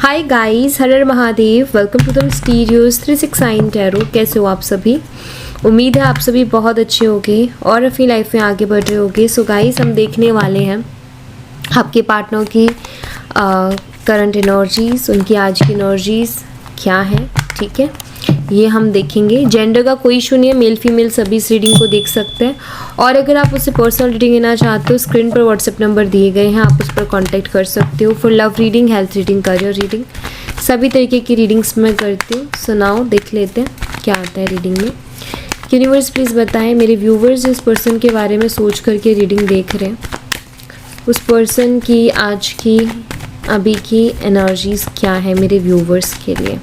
हाय guys, हर हर Mahadev. Welcome to the stereos 369 tarot. कैसे हो आप सभी? उम्मीद है आप सभी बहुत अच्छे होंगे और अपनी लाइफ में आगे बढ़ रहे होंगे। सो गाइस, हम देखने वाले हैं आपके पार्टनर की करंट एनर्जीज, उनकी आज की एनर्जीज क्या है। ठीक है, ये हम देखेंगे। जेंडर का कोई इशू नहीं है, मेल फीमेल सभी इस रीडिंग को देख सकते हैं। और अगर आप उससे पर्सनल रीडिंग लेना चाहते हो, स्क्रीन पर व्हाट्सएप नंबर दिए गए हैं, आप उस पर कांटेक्ट कर सकते हो for love reading, health reading, career reading, सभी तरीके की रीडिंग्स मैं करती हूँ। सुनाओ, देख लेते हैं क्या आता है रीडिंग में। यूनिवर्स प्लीज़ बताएं मेरे व्यूवर्स जिस पर्सन के बारे में सोच करके रीडिंग देख रहे हैं, उस पर्सन की आज की अभी की एनर्जीज क्या है मेरे व्यूवर्स के लिए।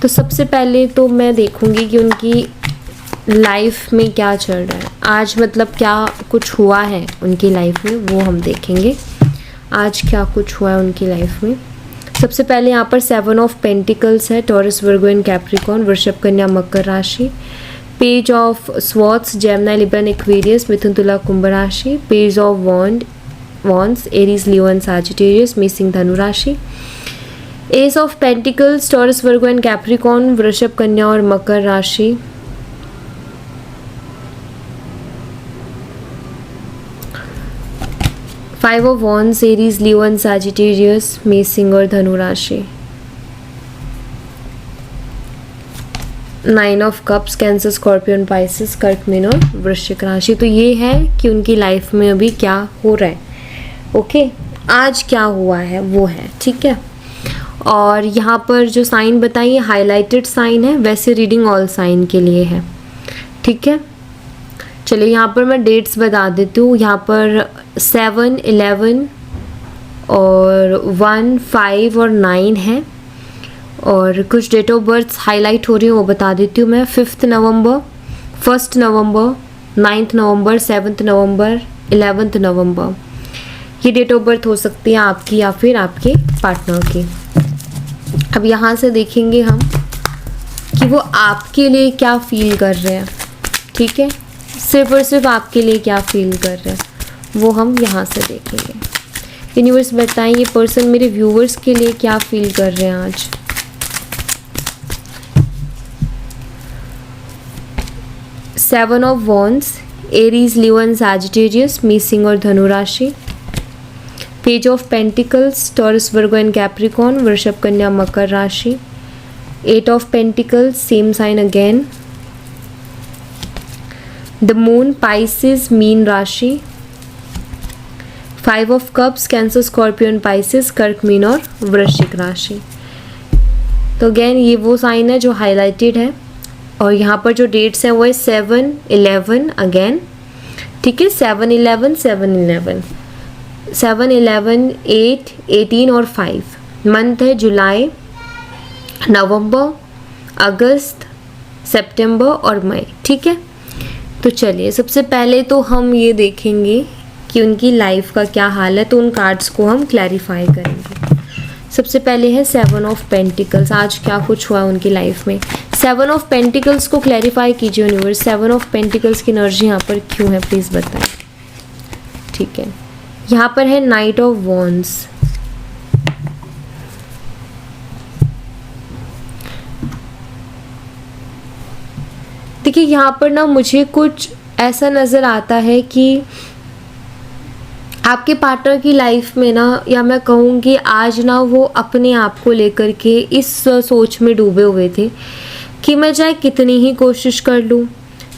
तो सबसे पहले तो मैं देखूंगी कि उनकी लाइफ में क्या चल रहा है आज, मतलब क्या कुछ हुआ है उनकी लाइफ में, वो हम देखेंगे आज क्या कुछ हुआ है उनकी लाइफ में। सबसे पहले यहाँ पर 7 ऑफ पेंटिकल्स है, टॉरस, वर्गो एंड कैप्रिकॉर्न, वृषभ, कन्या, मकर राशि। Page of swords, Gemini, Libra, Aquarius, मिथुन, तुला, कुंभ राशि। Page of wands, Aries, Leo and Sagittarius, मेष, धनु राशि। Ace of pentacles, Taurus, Virgo and Capricorn, वृषभ, कन्या और मकर राशि। Five of wands, Aries, Leo and Sagittarius, मेष और धनु राशि। 9 of cups, Cancer, scorpion, Pisces, कर्क, मीन और वृश्चिक राशि। तो ये है कि उनकी लाइफ में अभी क्या हो रहा है। ओके, आज क्या हुआ है वो है। ठीक है, और यहाँ पर जो साइन बताइए हाईलाइटेड साइन है, वैसे रीडिंग ऑल साइन के लिए है। ठीक है, चलिए यहाँ पर मैं डेट्स बता देती हूँ। यहाँ पर 7, 11 और 1, 5 और 9 है, और कुछ डेट ऑफ बर्थ हाईलाइट हो रही है वो बता देती हूँ मैं। 5 नवंबर, 1 नवंबर, 9 नवंबर, 7 नवंबर, 11 नवंबर, ये डेट ऑफ बर्थ हो सकती है आपकी या फिर आपके पार्टनर की। अब यहाँ से देखेंगे हम कि वो आपके लिए क्या फील कर रहे हैं। ठीक है, सिर्फ और सिर्फ आपके लिए क्या फील कर रहे हैं वो हम यहाँ से देखेंगे। यूनिवर्स बताएं ये पर्सन मेरे व्यूवर्स के लिए क्या फील कर रहे हैं आज। Seven of wands, Aries, Leo and Sagittarius, मेष और धनु राशि। Page of pentacles, Taurus, Virgo and Capricorn, वृषभ, कन्या, मकर राशि। 8 of pentacles, same sign again. The moon, Pisces, मीन राशि। 5 of cups, Cancer, scorpion, Pisces, कर्क, मीन और वृश्चिक राशि। तो अगेन ये वो साइन है जो हाईलाइटेड है, और यहाँ पर जो डेट्स हैं वो है 7, 11 अगेन। ठीक है, 7, 11, 7, 11, 7, 11, 8, 18 और 5। मंथ है जुलाई, नवंबर, अगस्त, सितंबर और मई। ठीक है, तो चलिए सबसे पहले तो हम ये देखेंगे कि उनकी लाइफ का क्या हाल है, तो उन कार्ड्स को हम क्लैरिफाई करेंगे। सबसे पहले है 7 ऑफ पेंटिकल्स, आज क्या कुछ हुआ उनकी लाइफ में। 7 ऑफ पेंटिकल्स को क्लैरिफाई कीजिए यूनिवर्स, 7 ऑफ पेंटिकल्स की एनर्जी यहाँ पर क्यों है प्लीज़ बताएं। ठीक है, यहाँ पर है नाइट ऑफ वॉन्ड्स। देखिए यहाँ पर ना मुझे कुछ ऐसा नज़र आता है कि आपके पार्टनर की लाइफ में ना, या मैं कहूँगी आज ना, वो अपने आप को लेकर के इस सोच में डूबे हुए थे कि मैं चाहे कितनी ही कोशिश कर लूँ,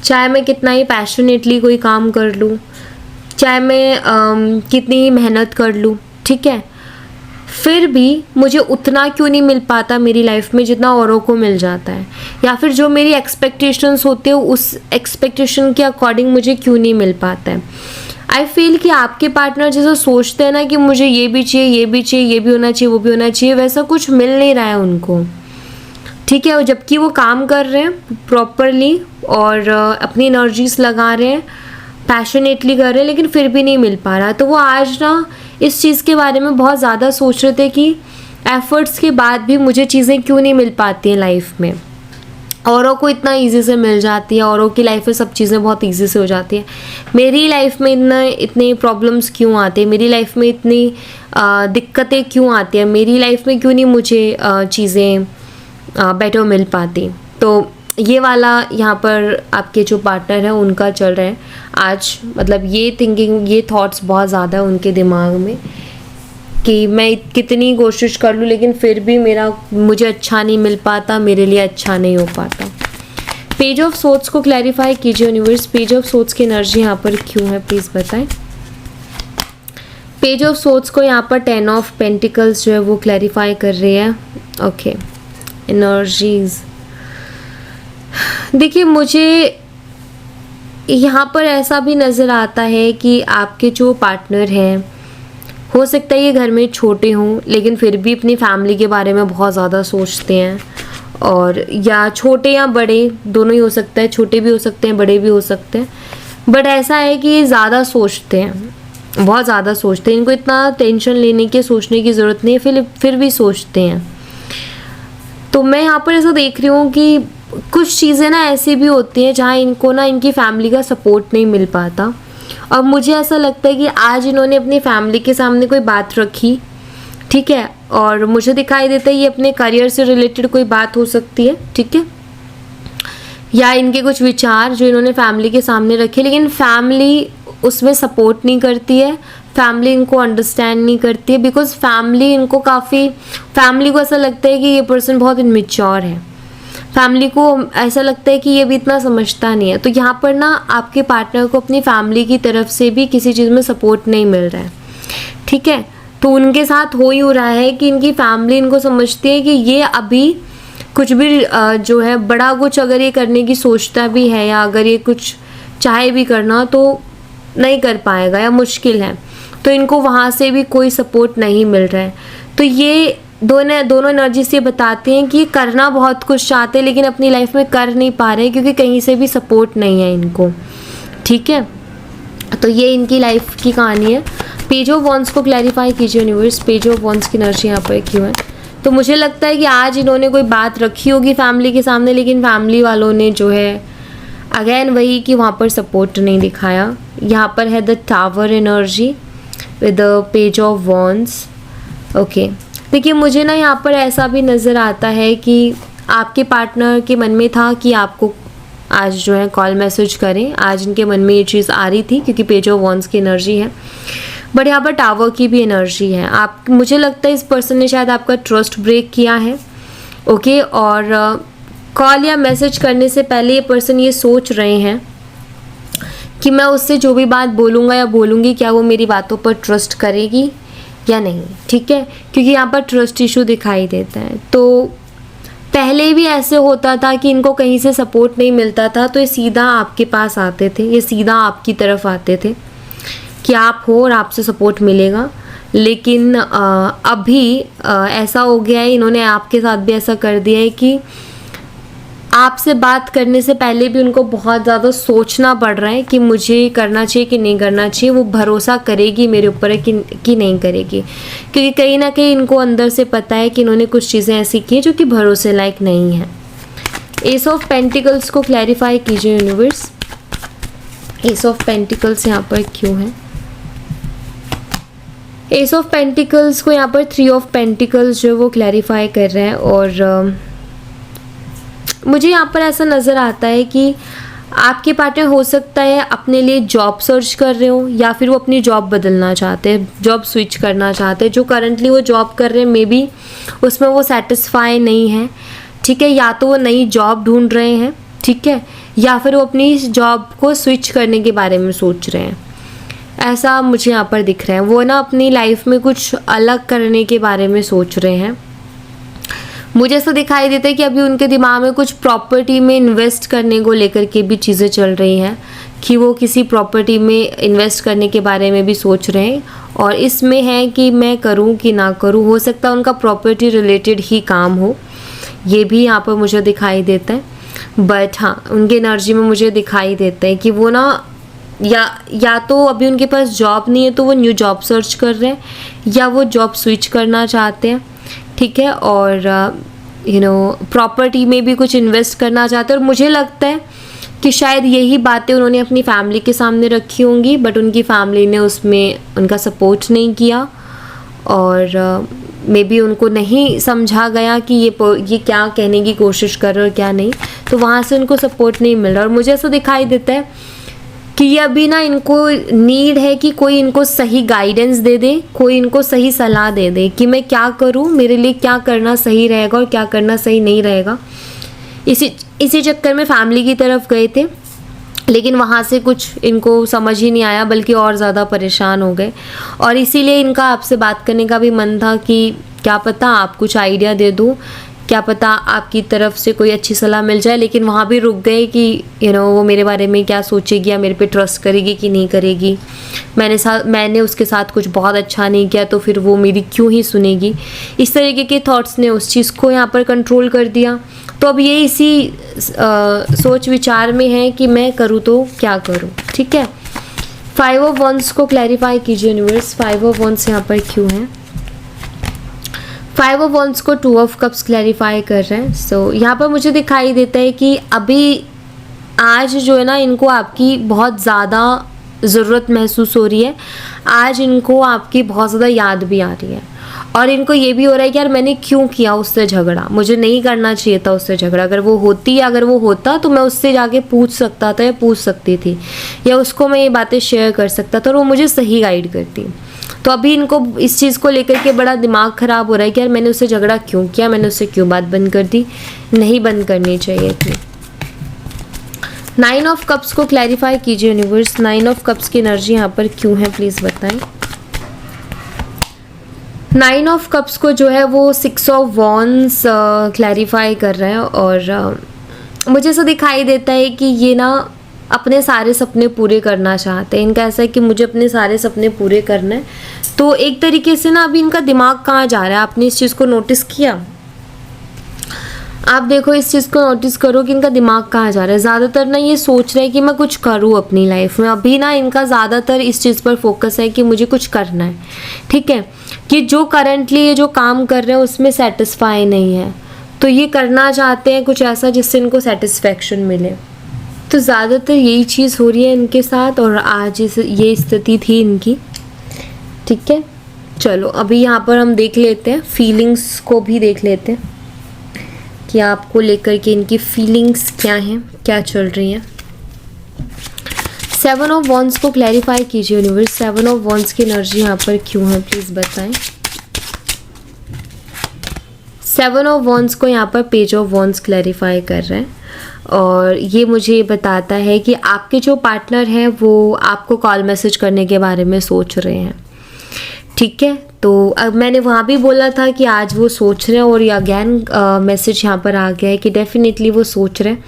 चाहे मैं कितना ही पैशनेटली कोई काम कर लूँ, चाहे मैं कितनी ही मेहनत कर लूँ, ठीक है, फिर भी मुझे उतना क्यों नहीं मिल पाता मेरी लाइफ में जितना औरों को मिल जाता है, या फिर जो मेरी एक्सपेक्टेशंस होते हैं उस एक्सपेक्टेशन के अकॉर्डिंग मुझे क्यों नहीं मिल पाता है। आई फील कि आपके पार्टनर जैसा सोचते हैं ना कि मुझे ये भी चाहिए, ये भी चाहिए, ये भी होना चाहिए, वो भी होना चाहिए, वैसा कुछ मिल नहीं रहा है उनको। ठीक है, जबकि वो काम कर रहे हैं प्रॉपरली और अपनी एनर्जीज लगा रहे हैं, पैशनेटली कर रहे हैं, लेकिन फिर भी नहीं मिल पा रहा। तो वो आज ना इस चीज़ के बारे में बहुत ज़्यादा सोच रहे थे कि एफर्ट्स के बाद भी मुझे चीज़ें क्यों नहीं मिल पाती हैं लाइफ में। औरों को इतना इजी से मिल जाती है, औरों की लाइफ में सब चीज़ें बहुत इजी से हो जाती है। मेरी लाइफ में इतने प्रॉब्लम्स क्यों आते हैं, मेरी लाइफ में इतनी दिक्कतें क्यों आती हैं, मेरी लाइफ में क्यों नहीं मुझे चीज़ें बेटर मिल पाती। तो ये वाला यहाँ पर आपके जो पार्टनर हैं उनका चल रहा है आज, मतलब ये थिंकिंग, ये थॉट्स बहुत ज़्यादा है उनके दिमाग में कि मैं कितनी कोशिश कर लूँ लेकिन फिर भी मुझे अच्छा नहीं मिल पाता, मेरे लिए अच्छा नहीं हो पाता। पेज ऑफ सोर्ट्स को क्लैरिफाई कीजिए यूनिवर्स, पेज ऑफ सोर्ट्स की एनर्जी यहाँ पर क्यों है प्लीज़ बताएं। पेज ऑफ सोर्ट्स को यहाँ पर 10 ऑफ पेंटिकल्स जो है वो क्लैरिफाई कर रही है। ओके, एनर्जीज देखिए, मुझे यहाँ पर ऐसा भी नज़र आता है कि आपके जो पार्टनर हैं, हो सकता है ये घर में छोटे हों लेकिन फिर भी अपनी फैमिली के बारे में बहुत ज़्यादा सोचते हैं, और या छोटे या बड़े दोनों ही हो सकता है, छोटे भी हो सकते हैं बड़े भी हो सकते हैं, बट ऐसा है कि ये ज़्यादा सोचते हैं, बहुत ज़्यादा सोचते हैं। इनको इतना टेंशन लेने की, सोचने की ज़रूरत नहीं है, फिर भी सोचते हैं। तो मैं यहाँ पर ऐसा देख रही हूँ कि कुछ चीज़ें ना ऐसी भी होती हैं जहाँ इनको ना इनकी फैमिली का सपोर्ट नहीं मिल पाता, और मुझे ऐसा लगता है कि आज इन्होंने अपनी फैमिली के सामने कोई बात रखी, ठीक है, और मुझे दिखाई देता है ये अपने करियर से रिलेटेड कोई बात हो सकती है, ठीक है, या इनके कुछ विचार जो इन्होंने फैमिली के सामने रखे, लेकिन फैमिली उसमें सपोर्ट नहीं करती है, फैमिली इनको अंडरस्टैंड नहीं करती है, बिकॉज फैमिली को ऐसा लगता है कि ये पर्सन बहुत इनमेच्योर है, फैमिली को ऐसा लगता है कि ये भी इतना समझता नहीं है। तो यहाँ पर ना आपके पार्टनर को अपनी फैमिली की तरफ से भी किसी चीज़ में सपोर्ट नहीं मिल रहा है, ठीक है। तो उनके साथ हो रहा है कि इनकी फैमिली इनको समझती है कि ये अभी कुछ भी जो है बड़ा कुछ अगर ये करने की सोचता भी है, या अगर ये कुछ चाहे भी करना तो नहीं कर पाएगा या मुश्किल है, तो इनको वहाँ से भी कोई सपोर्ट नहीं मिल रहा है। तो ये दोनों एनर्जी से बताते हैं कि करना बहुत कुछ चाहते हैं लेकिन अपनी लाइफ में कर नहीं पा रहे क्योंकि कहीं से भी सपोर्ट नहीं है इनको, ठीक है। तो ये इनकी लाइफ की कहानी है। पेज ऑफ वॉन्ड्स को क्लैरिफाई कीजिए यूनिवर्स, पेज ऑफ वॉन्ड्स की एनर्जी यहाँ पर क्यों है। तो मुझे लगता है कि आज इन्होंने कोई बात रखी होगी फैमिली के सामने, लेकिन फैमिली वालों ने जो है अगेन वही कि वहाँ पर सपोर्ट नहीं दिखाया। यहाँ पर है the tower energy with the page of wands. Okay, देखिए मुझे ना यहाँ पर ऐसा भी नज़र आता है कि आपके पार्टनर के मन में था कि आपको आज जो है कॉल मैसेज करें, आज इनके मन में ये चीज़ आ रही थी क्योंकि पेज ऑफ वॉन्ड्स की एनर्जी है, बट यहाँ पर टावर की भी एनर्जी है। मुझे लगता है इस पर्सन ने शायद आपका ट्रस्ट ब्रेक किया है, ओके, और कॉल या मैसेज करने से पहले ये पर्सन ये सोच रहे हैं कि मैं उससे जो भी बात बोलूँगा या बोलूँगी क्या वो मेरी बातों पर ट्रस्ट करेगी या नहीं, ठीक है, क्योंकि यहाँ पर ट्रस्ट इशू दिखाई देता है। तो पहले भी ऐसे होता था कि इनको कहीं से सपोर्ट नहीं मिलता था तो ये सीधा आपके पास आते थे, ये सीधा आपकी तरफ आते थे कि आप हो और आपसे सपोर्ट मिलेगा। लेकिन अभी ऐसा हो गया है, इन्होंने आपके साथ भी ऐसा कर दिया है कि आपसे बात करने से पहले भी उनको बहुत ज़्यादा सोचना पड़ रहा है कि मुझे करना चाहिए कि नहीं करना चाहिए, वो भरोसा करेगी मेरे ऊपर कि नहीं करेगी, क्योंकि कहीं ना कहीं इनको अंदर से पता है कि इन्होंने कुछ चीज़ें ऐसी की जो कि भरोसे लायक नहीं है। एस ऑफ पेंटिकल्स को क्लैरिफाई कीजिए यूनिवर्स, एस ऑफ पेंटिकल्स यहाँ पर क्यों है। एस ऑफ पेंटिकल्स को यहाँ पर 3 ऑफ पेंटिकल्स जो वो क्लैरिफाई कर रहे हैं, और मुझे यहाँ पर ऐसा नज़र आता है कि आपके पार्टनर हो सकता है अपने लिए जॉब सर्च कर रहे हो, या फिर वो अपनी जॉब बदलना चाहते हैं, जॉब स्विच करना चाहते हैं। जो करंटली वो जॉब कर रहे हैं मे बी उसमें वो सेटिस्फाई नहीं है, ठीक है, या तो वो नई जॉब ढूंढ रहे हैं, ठीक है, या फिर वो अपनी जॉब को स्विच करने के बारे में सोच रहे हैं। ऐसा मुझे यहाँ पर दिख रहा है, वो ना अपनी लाइफ में कुछ अलग करने के बारे में सोच रहे हैं। मुझे ऐसा दिखाई देता है कि अभी उनके दिमाग में कुछ प्रॉपर्टी में इन्वेस्ट करने को लेकर के भी चीज़ें चल रही हैं, कि वो किसी प्रॉपर्टी में इन्वेस्ट करने के बारे में भी सोच रहे हैं, और इसमें है कि मैं करूं कि ना करूं। हो सकता है उनका प्रॉपर्टी रिलेटेड ही काम हो, ये भी यहाँ पर मुझे दिखाई देता है। बट हाँ, उनकी एनर्जी में मुझे दिखाई देता है कि वो ना या तो अभी उनके पास जॉब नहीं है तो वो न्यू जॉब सर्च कर रहे हैं, या वो जॉब स्विच करना चाहते हैं, ठीक है। और प्रॉपर्टी में भी कुछ इन्वेस्ट करना चाहते हैं। और मुझे लगता है कि शायद यही बातें उन्होंने अपनी फैमिली के सामने रखी होंगी, बट उनकी फैमिली ने उसमें उनका सपोर्ट नहीं किया, और मे बी उनको नहीं समझा गया कि ये क्या कहने की कोशिश कर रहे और क्या नहीं, तो वहाँ से उनको सपोर्ट नहीं मिल रहा। और मुझे ऐसा दिखाई देता है कि ये अभी ना इनको नीड है कि कोई इनको सही गाइडेंस दे दे, कोई इनको सही सलाह दे दे कि मैं क्या करूँ, मेरे लिए क्या करना सही रहेगा और क्या करना सही नहीं रहेगा। इसी चक्कर में फैमिली की तरफ गए थे, लेकिन वहाँ से कुछ इनको समझ ही नहीं आया, बल्कि और ज़्यादा परेशान हो गए। और इसीलिए इनका आपसे बात करने का भी मन था कि क्या पता आप कुछ आइडिया दे दो, क्या पता आपकी तरफ से कोई अच्छी सलाह मिल जाए। लेकिन वहाँ भी रुक गए कि वो मेरे बारे में क्या सोचेगी या मेरे पे ट्रस्ट करेगी कि नहीं करेगी। मैंने उसके साथ कुछ बहुत अच्छा नहीं किया तो फिर वो मेरी क्यों ही सुनेगी। इस तरीके के थॉट्स ने उस चीज़ को यहाँ पर कंट्रोल कर दिया। तो अब ये इसी सोच विचार में है कि मैं करूँ तो क्या करूँ। ठीक है, 5 ऑफ वंस को क्लैरिफाई कीजिए यूनिवर्स। 5 ऑफ वंस यहाँ पर क्यों है? 5 ऑफ वंस को 2 ऑफ कप्स क्लैरिफाई कर रहे हैं। सो यहाँ पर मुझे दिखाई देता है कि अभी आज जो है ना, इनको आपकी बहुत ज़्यादा ज़रूरत महसूस हो रही है। आज इनको आपकी बहुत ज़्यादा याद भी आ रही है, और इनको ये भी हो रहा है कि यार मैंने क्यों किया उससे झगड़ा, मुझे नहीं करना चाहिए था उससे झगड़ा। अगर वो होता तो मैं उससे जाके पूछ सकता था या पूछ सकती थी, या उसको मैं ये बातें शेयर कर सकता था और वो मुझे सही गाइड करती। तो अभी इनको इस चीज़ को लेकर के बड़ा दिमाग ख़राब हो रहा है कि यार मैंने उससे झगड़ा क्यों किया, मैंने उससे क्यों बात बंद कर दी, नहीं बंद करनी चाहिए थी। 9 ऑफ कप्स को क्लैरिफाई कीजिए यूनिवर्स। 9 ऑफ कप्स की एनर्जी यहाँ पर क्यों है, प्लीज़ बताएं। 9 ऑफ कप्स को जो है वो 6 ऑफ वॉन्स क्लैरिफाई कर रहे हैं। और मुझे ऐसा दिखाई देता है कि ये ना अपने सारे सपने पूरे करना चाहते हैं। इनका ऐसा है कि मुझे अपने सारे सपने पूरे करने हैं। तो एक तरीके से ना अभी इनका दिमाग कहाँ जा रहा है, आपने इस चीज़ को नोटिस किया? आप देखो, इस चीज़ को नोटिस करो कि इनका दिमाग कहाँ जा रहा है। ज़्यादातर ना ये सोच रहे हैं कि मैं कुछ करूँ अपनी लाइफ में। अभी ना इनका ज़्यादातर इस चीज़ पर फोकस है कि मुझे कुछ करना है। ठीक है, कि जो करंटली ये जो काम कर रहे हैं उसमें सेटिस्फाई नहीं है, तो ये करना चाहते हैं कुछ ऐसा जिससे इनको सेटिस्फेक्शन मिले। तो ज़्यादातर यही चीज़ हो रही है इनके साथ, और आज ये स्थिति थी इनकी। ठीक है, चलो अभी यहाँ पर हम देख लेते हैं, फीलिंग्स को भी देख लेते हैं कि आपको लेकर के इनकी फीलिंग्स क्या हैं, क्या चल रही हैं। 7 ऑफ वॉन्स को क्लैरिफाई कीजिए यूनिवर्स। 7 ऑफ वॉन्स की एनर्जी यहाँ पर क्यों है, प्लीज़ बताएं। 7 ऑफ वॉन्स को यहाँ पर पेज ऑफ वॉन्स क्लैरिफाई कर रहे हैं, और ये मुझे बताता है कि आपके जो पार्टनर हैं वो आपको कॉल मैसेज करने के बारे में सोच रहे हैं। ठीक है, तो अब मैंने वहाँ भी बोला था कि आज वो सोच रहे हैं, और ये अगेन मैसेज यहाँ पर आ गया है कि डेफिनेटली वो सोच रहे हैं,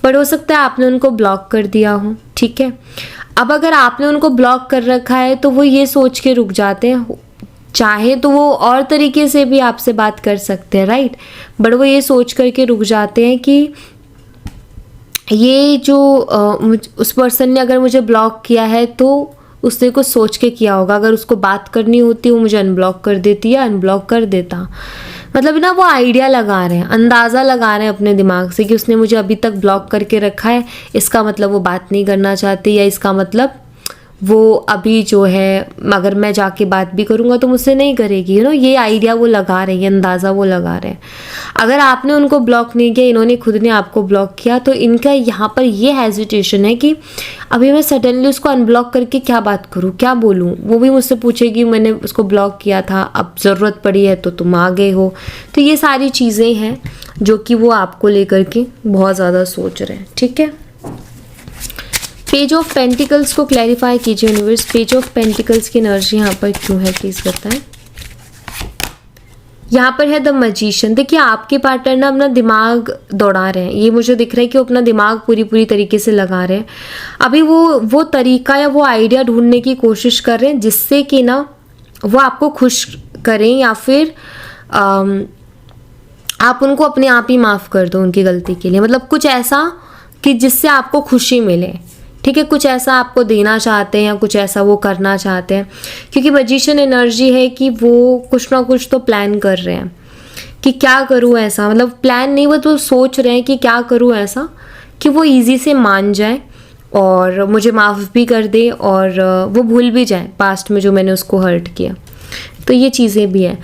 बट हो सकता है आपने उनको ब्लॉक कर दिया हो। ठीक है, अब अगर आपने उनको ब्लॉक कर रखा है तो वो ये सोच के रुक जाते हैं, चाहे तो वो और तरीके से भी आपसे बात कर सकते हैं, राइट, बट वो ये सोच करके रुक जाते हैं कि ये जो उस पर्सन ने अगर मुझे ब्लॉक किया है तो उसने कुछ सोच के किया होगा। अगर उसको बात करनी होती वो मुझे अनब्लॉक कर देती या अनब्लॉक कर देता। मतलब ना वो आइडिया लगा रहे हैं, अंदाज़ा लगा रहे हैं अपने दिमाग से कि उसने मुझे अभी तक ब्लॉक करके रखा है, इसका मतलब वो बात नहीं करना चाहती, या इसका मतलब वो अभी जो है अगर मैं जाके बात भी करूँगा तो मुझसे नहीं करेगी। ये आइडिया वो लगा रही है, अंदाज़ा वो लगा रहे हैं। अगर आपने उनको ब्लॉक नहीं किया, इन्होंने खुद ने आपको ब्लॉक किया, तो इनका यहाँ पर ये हेजिटेशन है कि अभी मैं सडनली उसको अनब्लॉक करके क्या बात करूँ, क्या बोलूँ। वो भी मुझसे पूछेगी मैंने उसको ब्लॉक किया था, अब ज़रूरत पड़ी है तो तुम आ गए हो। तो ये सारी चीज़ें हैं जो कि वो आपको लेकर के बहुत ज़्यादा सोच रहे हैं। ठीक है, पेज ऑफ पेंटिकल्स को क्लैरिफाई कीजिए यूनिवर्स। पेज ऑफ पेंटिकल्स की एनर्जी यहाँ पर क्यों है, प्लीज़ बताएं। यहाँ पर है द मैजिशियन। देखिए आपके पार्टनर ना अपना दिमाग दौड़ा रहे हैं, ये मुझे दिख रहा है कि वो अपना दिमाग पूरी तरीके से लगा रहे हैं। अभी वो तरीका या वो आइडिया ढूंढने की कोशिश कर रहे हैं जिससे कि ना वो आपको खुश करें, या फिर आप उनको अपने आप ही माफ़ कर दो उनकी गलती के लिए। मतलब कुछ ऐसा कि जिससे आपको खुशी मिले। ठीक है, कुछ ऐसा आपको देना चाहते हैं या कुछ ऐसा वो करना चाहते हैं, क्योंकि मैजिशियन एनर्जी है कि वो कुछ ना कुछ तो प्लान कर रहे हैं कि क्या करूँ ऐसा, मतलब प्लान नहीं, वो तो सोच रहे हैं कि क्या करूँ ऐसा कि वो इजी से मान जाए और मुझे माफ़ भी कर दे और वो भूल भी जाए पास्ट में जो मैंने उसको हर्ट किया। तो ये चीज़ें भी है,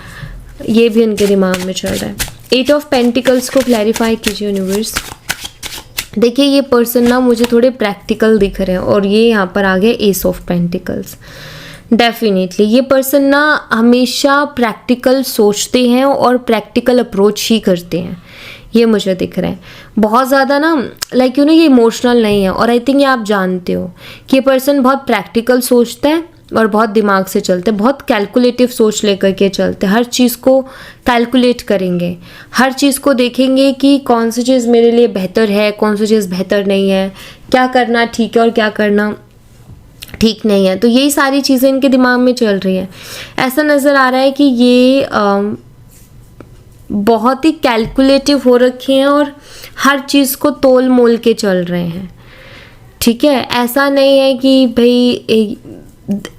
ये भी उनके दिमाग में चल रहा है। 8 ऑफ पेंटिकल्स को क्लैरिफाई कीजिए यूनिवर्स। देखिए ये पर्सन ना मुझे थोड़े प्रैक्टिकल दिख रहे हैं और ये यहाँ पर आ गया एस ऑफ पेंटिकल्स। डेफिनेटली ये पर्सन ना हमेशा प्रैक्टिकल सोचते हैं और प्रैक्टिकल अप्रोच ही करते हैं, ये मुझे दिख रहा है। बहुत ज़्यादा ना लाइक ये इमोशनल नहीं है। और आई थिंक ये आप जानते हो कि ये पर्सन बहुत प्रैक्टिकल सोचता है और बहुत दिमाग से चलते हैं, बहुत कैलकुलेटिव सोच लेकर के चलते हैं। हर चीज़ को कैलकुलेट करेंगे, हर चीज़ को देखेंगे कि कौन सी चीज़ मेरे लिए बेहतर है, कौन सी चीज़ बेहतर नहीं है, क्या करना ठीक है और क्या करना ठीक नहीं है। तो यही सारी चीज़ें इनके दिमाग में चल रही है। ऐसा नज़र आ रहा है कि ये बहुत ही कैलकुलेटिव हो रखे हैं और हर चीज़ को तोल मोल के चल रहे हैं। ठीक है, ऐसा नहीं है कि भाई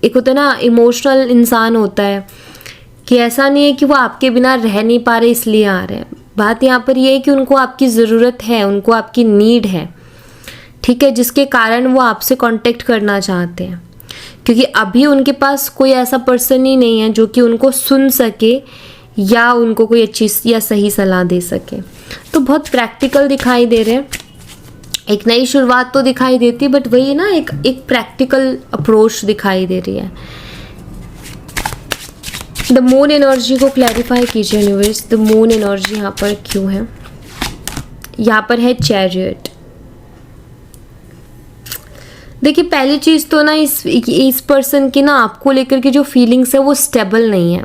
एक होता है ना इमोशनल इंसान होता है कि ऐसा नहीं है कि वो आपके बिना रह नहीं पा रहे इसलिए आ रहे हैं। बात यहाँ पर ये है कि उनको आपकी ज़रूरत है, उनको आपकी नीड है, ठीक है, जिसके कारण वो आपसे कांटेक्ट करना चाहते हैं। क्योंकि अभी उनके पास कोई ऐसा पर्सन ही नहीं है जो कि उनको सुन सके या उनको कोई अच्छी या सही सलाह दे सके। तो बहुत प्रैक्टिकल दिखाई दे रहे हैं। एक नई शुरुआत तो दिखाई देती है बट वही ना एक प्रैक्टिकल अप्रोच दिखाई दे रही है। द मून एनर्जी को क्लैरिफाई कीजिए यूनिवर्स। द मून एनर्जी यहाँ पर क्यों है? यहाँ पर है चैरियट। देखिए पहली चीज़ तो ना इस पर्सन की ना आपको लेकर के जो फीलिंग्स है वो स्टेबल नहीं है।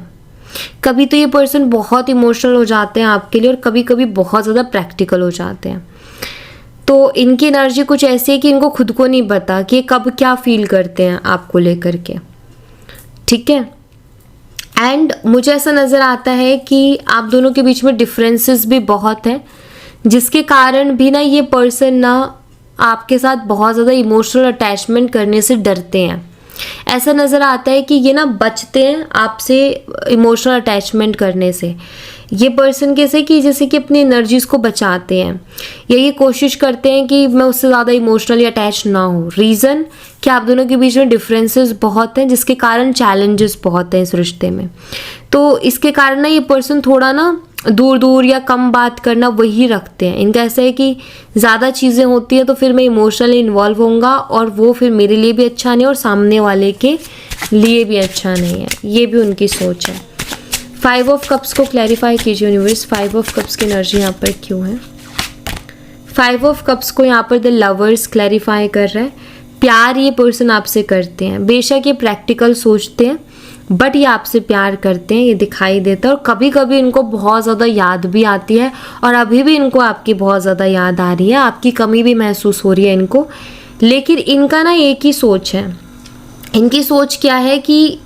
कभी तो ये पर्सन बहुत इमोशनल हो जाते हैं आपके लिए और कभी कभी बहुत ज़्यादा प्रैक्टिकल हो जाते हैं। तो इनकी एनर्जी कुछ ऐसी है कि इनको खुद को नहीं पता कि कब क्या फील करते हैं आपको लेकर के, ठीक है। एंड मुझे ऐसा नज़र आता है कि आप दोनों के बीच में डिफरेंसेस भी बहुत हैं, जिसके कारण भी ना ये पर्सन ना आपके साथ बहुत ज़्यादा इमोशनल अटैचमेंट करने से डरते हैं। ऐसा नज़र आता है कि ये ना बचते हैं आपसे इमोशनल अटैचमेंट करने से। ये पर्सन कैसे कि जैसे कि अपनी एनर्जीज़ को बचाते हैं या ये कोशिश करते हैं कि मैं उससे ज़्यादा इमोशनली अटैच ना हूँ। रीज़न कि आप दोनों के बीच में डिफरेंसेस बहुत हैं, जिसके कारण चैलेंजेस बहुत हैं इस रिश्ते में। तो इसके कारण ना ये पर्सन थोड़ा ना दूर दूर या कम बात करना वही रखते हैं। इनका ऐसा है कि ज़्यादा चीज़ें होती हैं तो फिर मैं इमोशनली इन्वॉल्व होऊंगा और वो फिर मेरे लिए भी अच्छा नहीं और सामने वाले के लिए भी अच्छा नहीं है। ये भी उनकी सोच है। 5 ऑफ कप्स को क्लैरिफाई कीजिए यूनिवर्स। 5 ऑफ कप्स की एनर्जी यहाँ पर क्यों है? 5 ऑफ कप्स को यहाँ पर द लवर्स क्लैरिफाई कर रहा है। प्यार ये पर्सन आपसे करते हैं, बेशक ये प्रैक्टिकल सोचते हैं बट ये आपसे प्यार करते हैं, ये दिखाई देता है। और कभी कभी इनको बहुत ज़्यादा याद भी आती है और अभी भी इनको आपकी बहुत ज़्यादा याद आ रही है, आपकी कमी भी महसूस हो रही है इनको। लेकिन इनका ना एक ही सोच है। इनकी सोच क्या है कि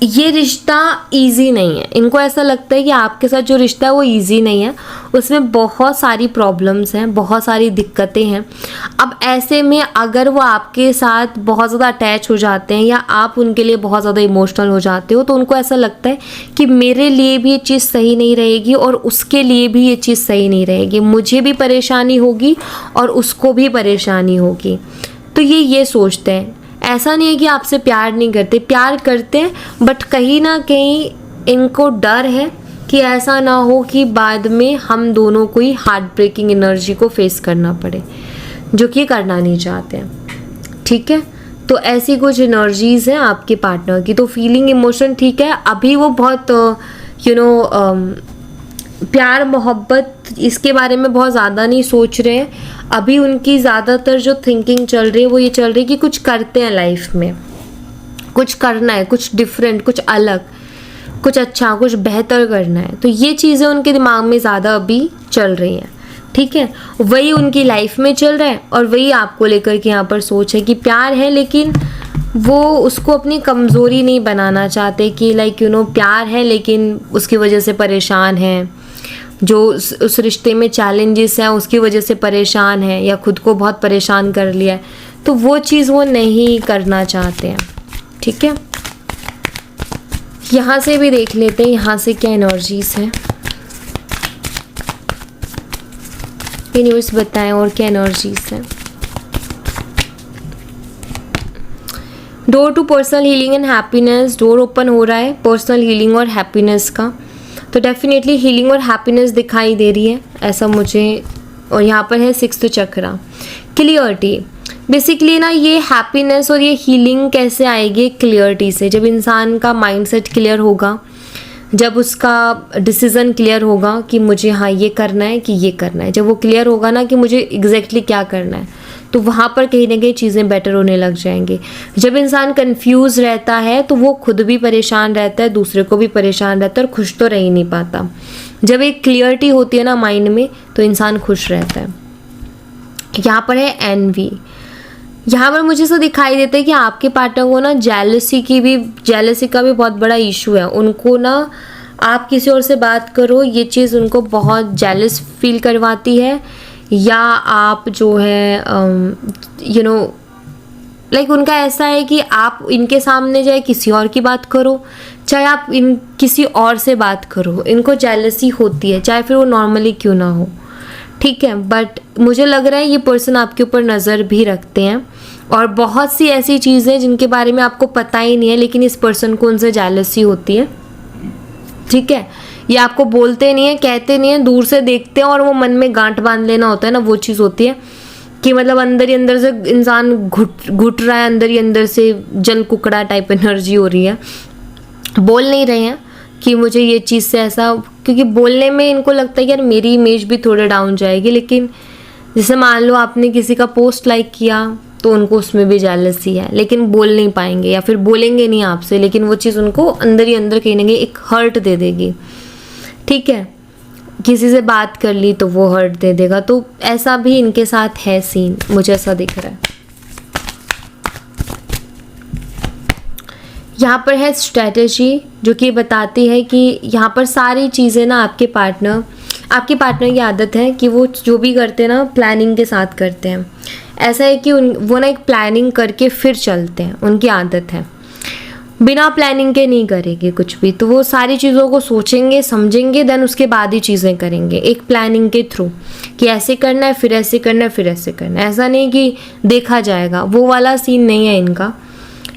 ये रिश्ता इजी नहीं है। इनको ऐसा लगता है कि आपके साथ जो रिश्ता है वो इजी नहीं है, उसमें बहुत सारी प्रॉब्लम्स हैं, बहुत सारी दिक्कतें हैं। अब ऐसे में अगर वो आपके साथ बहुत ज़्यादा अटैच हो जाते हैं या आप उनके लिए बहुत ज़्यादा इमोशनल हो जाते हो तो उनको ऐसा लगता है कि मेरे लिए भी ये चीज़ सही नहीं रहेगी और उसके लिए भी ये चीज़ सही नहीं रहेगी, मुझे भी परेशानी होगी और उसको भी परेशानी होगी। तो ये सोचते हैं। ऐसा नहीं है कि आपसे प्यार नहीं करते, प्यार करते हैं बट कहीं ना कहीं इनको डर है कि ऐसा ना हो कि बाद में हम दोनों को ही हार्ट ब्रेकिंग एनर्जी को फेस करना पड़े, जो कि करना नहीं चाहते हैं, ठीक है। तो ऐसी कुछ एनर्जीज़ हैं आपके पार्टनर की। तो फीलिंग इमोशन ठीक है, अभी वो बहुत प्यार मोहब्बत इसके बारे में बहुत ज़्यादा नहीं सोच रहे हैं। अभी उनकी ज़्यादातर जो थिंकिंग चल रही है वो ये चल रही है कि कुछ करते हैं लाइफ में, कुछ करना है, कुछ डिफरेंट, कुछ अलग, कुछ अच्छा, कुछ बेहतर करना है। तो ये चीज़ें उनके दिमाग में ज़्यादा अभी चल रही हैं, ठीक है। वही उनकी लाइफ में चल रहा है और वही आपको लेकर के यहाँ पर सोच है कि प्यार है लेकिन वो उसको अपनी कमज़ोरी नहीं बनाना चाहते कि प्यार है लेकिन उसकी वजह से परेशान है, जो उस रिश्ते में चैलेंजेस हैं उसकी वजह से परेशान है या खुद को बहुत परेशान कर लिया है। तो वो चीज़ वो नहीं करना चाहते हैं, ठीक है। यहाँ से भी देख लेते हैं यहाँ से क्या एनर्जीज हैं, यूनिवर्स बताएं और क्या एनर्जीज हैं। Door to personal healing and happiness, door open हो रहा है पर्सनल हीलिंग और हैप्पीनेस का, तो डेफिनेटली हीलिंग और हैप्पीनेस दिखाई दे रही है ऐसा मुझे। और यहाँ पर है 6th चक्रा, क्लियरिटी। बेसिकली ना ये हैप्पीनेस और ये हीलिंग कैसे आएगी, क्लियरिटी से। जब इंसान का माइंडसेट क्लियर होगा, जब उसका डिसीज़न क्लियर होगा कि मुझे हाँ ये करना है कि ये करना है, जब वो क्लियर होगा ना कि मुझे एग्जैक्टली क्या करना है, तो वहाँ पर कहीं ना कहीं चीज़ें बेटर होने लग जाएंगी। जब इंसान कंफ्यूज रहता है तो वो खुद भी परेशान रहता है, दूसरे को भी परेशान रहता है और खुश तो रह ही नहीं पाता। जब एक क्लियरिटी होती है ना माइंड में तो इंसान खुश रहता है। यहाँ पर है एनवी, यहाँ पर मुझे ऐसा दिखाई देता है कि आपके पार्टनर को ना जेलसी का भी बहुत बड़ा इशू है। उनको ना आप किसी और से बात करो ये चीज़ उनको बहुत जेलस फील करवाती है, या आप जो है लाइक उनका ऐसा है कि आप इनके सामने चाहे किसी और की बात करो, चाहे आप किसी और से बात करो, इनको जेलसी होती है, चाहे फिर वो नॉर्मली क्यों ना हो, ठीक है। बट मुझे लग रहा है ये पर्सन आपके ऊपर नज़र भी रखते हैं, और बहुत सी ऐसी चीज़ें जिनके बारे में आपको पता ही नहीं है लेकिन इस पर्सन को उनसे जेलसी होती है, ठीक है। ये आपको बोलते नहीं है, कहते नहीं है, दूर से देखते हैं और वो मन में गांठ बांध लेना होता है ना, वो चीज़ होती है कि मतलब अंदर ही अंदर से इंसान घुट रहा है, अंदर ही अंदर से जल कुकड़ा टाइप एनर्जी हो रही है। बोल नहीं रहे हैं कि मुझे ये चीज़ से ऐसा, क्योंकि बोलने में इनको लगता है कि यार मेरी इमेज भी थोड़ा डाउन जाएगी। लेकिन जैसे मान लो आपने किसी का पोस्ट लाइक किया तो उनको उसमें भी जेलसी है, लेकिन बोल नहीं पाएंगे या फिर बोलेंगे नहीं आपसे, लेकिन वो चीज़ उनको अंदर ही अंदर कहीं ना कहीं एक हर्ट दे देगी, ठीक है। किसी से बात कर ली तो वो हर्ट दे देगा, तो ऐसा भी इनके साथ है सीन, मुझे ऐसा दिख रहा है। यहाँ पर है स्ट्रेटेजी, जो कि बताती है कि यहाँ पर सारी चीज़ें ना आपके पार्टनर की आदत है कि वो जो भी करते हैं ना प्लानिंग के साथ करते हैं। ऐसा है कि वो ना एक प्लानिंग करके फिर चलते हैं, उनकी आदत है। बिना प्लानिंग के नहीं करेंगे कुछ भी, तो वो सारी चीज़ों को सोचेंगे समझेंगे, देन उसके बाद ही चीज़ें करेंगे एक प्लानिंग के थ्रू, कि ऐसे करना है फिर ऐसे करना है फिर ऐसे करना है। ऐसा नहीं कि देखा जाएगा, वो वाला सीन नहीं है इनका।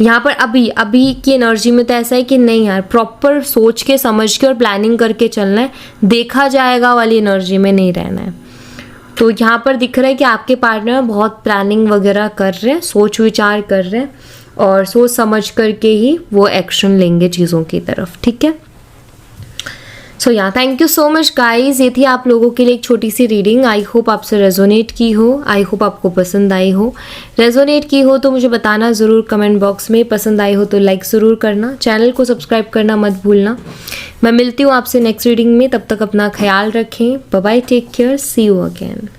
यहाँ पर अभी की एनर्जी में तो ऐसा है कि नहीं यार, प्रॉपर सोच के समझ के और प्लानिंग करके चलना है, देखा जाएगा वाली एनर्जी में नहीं रहना है। तो यहाँ पर दिख रहा है कि आपके पार्टनर बहुत प्लानिंग वगैरह कर रहे हैं, सोच विचार कर रहे हैं, और सोच समझ करके ही वो एक्शन लेंगे चीज़ों की तरफ, ठीक है। सो या thank you so much guys, ये थी आप लोगों के लिए एक छोटी सी रीडिंग। आई होप आपसे रेजोनेट की हो, आई होप आपको पसंद आई हो। रेजोनेट की हो तो मुझे बताना ज़रूर कमेंट बॉक्स में, पसंद आई हो तो लाइक ज़रूर करना, चैनल को सब्सक्राइब करना मत भूलना। मैं मिलती हूँ आपसे नेक्स्ट रीडिंग में, तब तक अपना ख्याल रखें। Bye bye, take care, see you again.